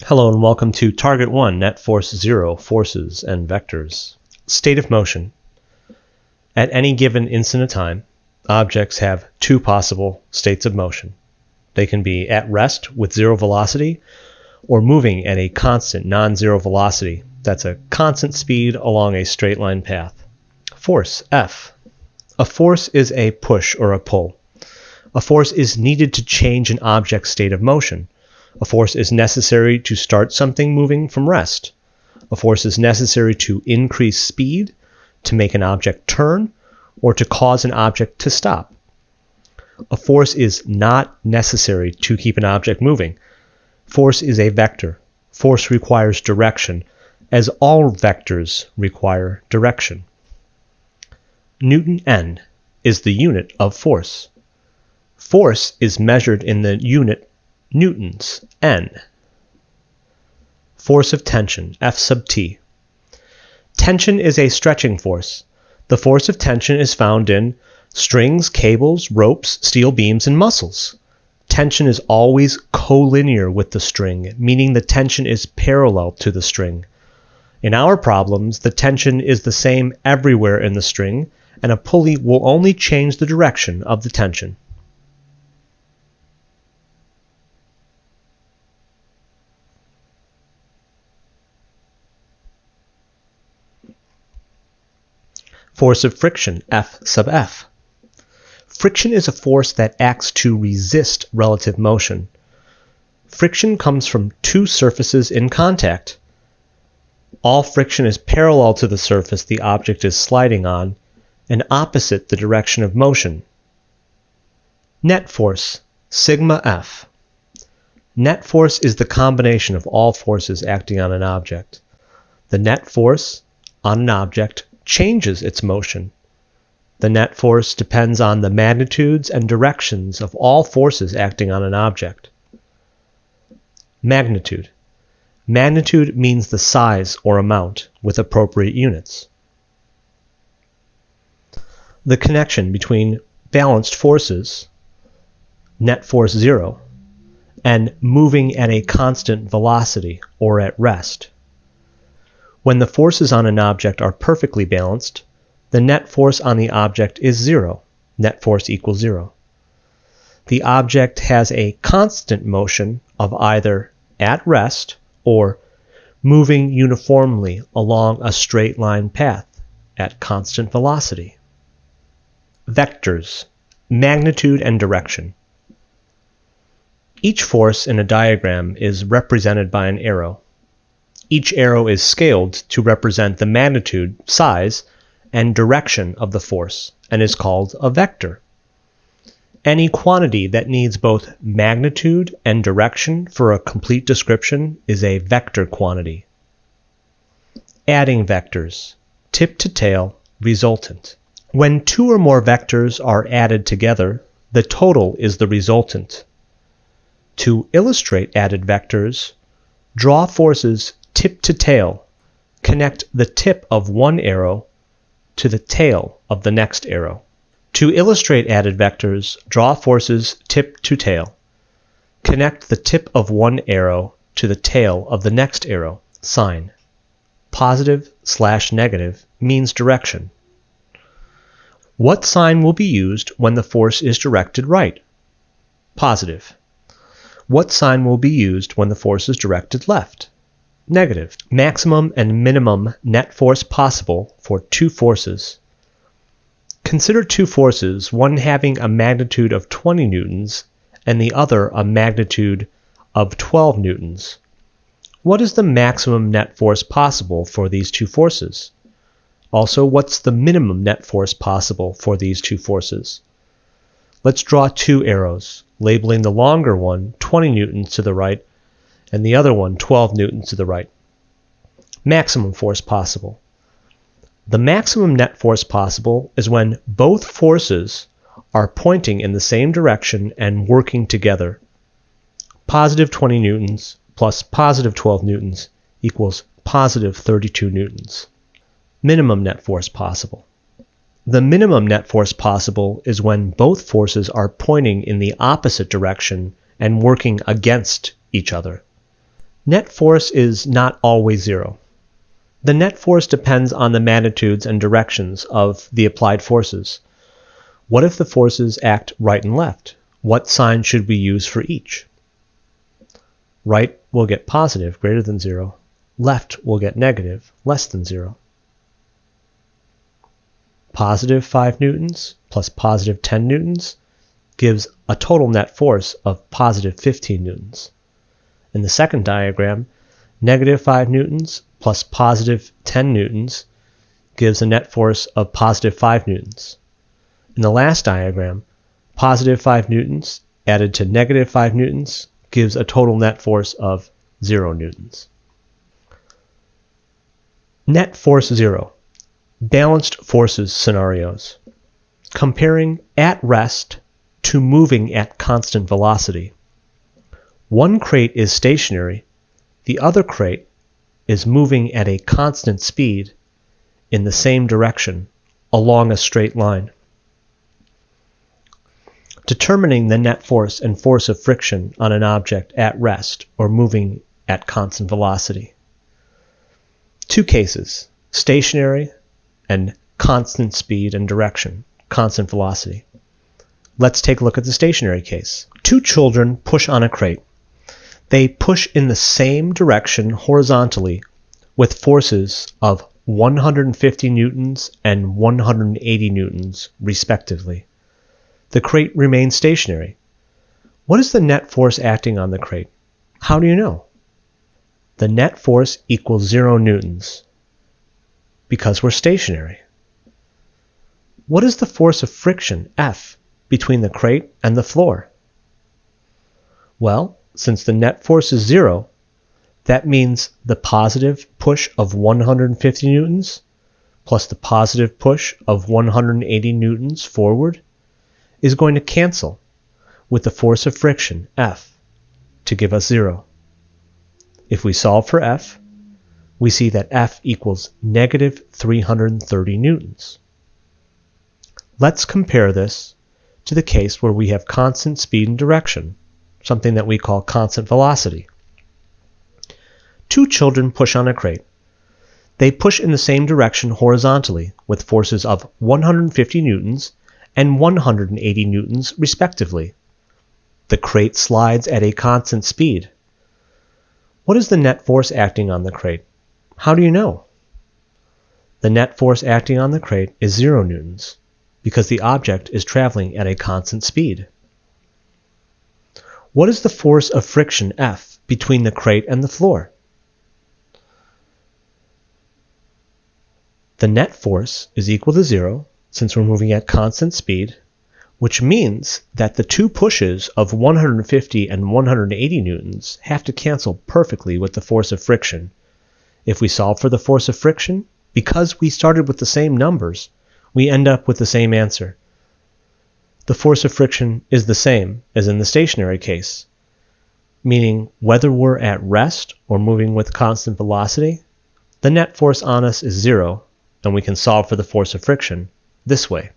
Hello and welcome to Target 1, Net Force 0, Forces and Vectors. State of motion. At any given instant of time, objects have two possible states of motion. They can be at rest with zero velocity or moving at a constant non-zero velocity. That's a constant speed along a straight line path. Force, F. A force is a push or a pull. A force is needed to change an object's state of motion. A force is necessary to start something moving from rest. A force is necessary to increase speed, to make an object turn, or to cause an object to stop. A force is not necessary to keep an object moving. Force is a vector. Force requires direction, as all vectors require direction. Newton N is the unit of force. Force is measured in the unit newtons, N. Force of tension, F sub T. Tension is a stretching force. The force of tension is found in strings, cables, ropes, steel beams, and muscles. Tension is always collinear with the string, meaning the tension is parallel to the string. In our problems, the tension is the same everywhere in the string, and a pulley will only change the direction of the tension. Force of friction, F sub F. Friction is a force that acts to resist relative motion. Friction comes from two surfaces in contact. All friction is parallel to the surface the object is sliding on and opposite the direction of motion. Net force, sigma F. Net force is the combination of all forces acting on an object. The net force on an object changes its motion. The net force depends on the magnitudes and directions of all forces acting on an object. Magnitude. Magnitude means the size or amount with appropriate units. The connection between balanced forces, net force 0, and moving at a constant velocity or at rest. When the forces on an object are perfectly balanced, the net force on the object is 0. Net force equals 0. The object has a constant motion of either at rest or moving uniformly along a straight line path at constant velocity. Vectors, magnitude and direction. Each force in a diagram is represented by an arrow. Each arrow is scaled to represent the magnitude, size, and direction of the force, and is called a vector. Any quantity that needs both magnitude and direction for a complete description is a vector quantity. Adding vectors, tip to tail, resultant. When two or more vectors are added together, the total is the resultant. To illustrate added vectors, draw forces tip to tail. Connect the tip of one arrow to the tail of the next arrow. To illustrate added vectors, draw forces tip to tail. Connect the tip of one arrow to the tail of the next arrow. Sign. Positive/negative means direction. What sign will be used when the force is directed right? Positive. What sign will be used when the force is directed left? Negative. Maximum and minimum net force possible for two forces. Consider two forces, one having a magnitude of 20 newtons and the other a magnitude of 12 newtons. What is the maximum net force possible for these two forces? Also, what's the minimum net force possible for these two forces? Let's draw two arrows, labeling the longer one 20 newtons to the right and the other one 12 newtons to the right. Maximum force possible. The maximum net force possible is when both forces are pointing in the same direction and working together. Positive 20 newtons plus positive 12 newtons equals positive 32 newtons. Minimum net force possible. The minimum net force possible is when both forces are pointing in the opposite direction and working against each other. Net force is not always zero. The net force depends on the magnitudes and directions of the applied forces. What if the forces act right and left? What sign should we use for each? Right will get positive, greater than 0. Left will get negative, less than 0. Positive 5 newtons plus positive 10 newtons gives a total net force of positive 15 newtons. In the second diagram, negative 5 newtons plus positive 10 newtons gives a net force of positive 5 newtons. In the last diagram, positive 5 newtons added to negative 5 newtons gives a total net force of 0 newtons. Net force 0. Balanced forces scenarios. Comparing at rest to moving at constant velocity. One crate is stationary, the other crate is moving at a constant speed in the same direction along a straight line. Determining the net force and force of friction on an object at rest or moving at constant velocity. Two cases, stationary and constant speed and direction, constant velocity. Let's take a look at the stationary case. Two children push on a crate. They push in the same direction horizontally with forces of 150 newtons and 180 newtons, respectively. The crate remains stationary. What is the net force acting on the crate? How do you know? The net force equals 0 newtons because we're stationary. What is the force of friction, F, between the crate and the floor? Well, since the net force is 0, that means the positive push of 150 newtons plus the positive push of 180 newtons forward is going to cancel with the force of friction, F, to give us 0. If we solve for F, we see that F equals negative 330 newtons. Let's compare this to the case where we have constant speed and direction, something that we call constant velocity. Two children push on a crate. They push in the same direction horizontally with forces of 150 newtons and 180 newtons respectively. The crate slides at a constant speed. What is the net force acting on the crate? How do you know? The net force acting on the crate is 0 newtons because the object is traveling at a constant speed. What is the force of friction, F, between the crate and the floor? The net force is equal to 0 since we're moving at constant speed, which means that the two pushes of 150 and 180 newtons have to cancel perfectly with the force of friction. If we solve for the force of friction, because we started with the same numbers, we end up with the same answer. The force of friction is the same as in the stationary case, meaning whether we're at rest or moving with constant velocity, the net force on us is 0, and we can solve for the force of friction this way.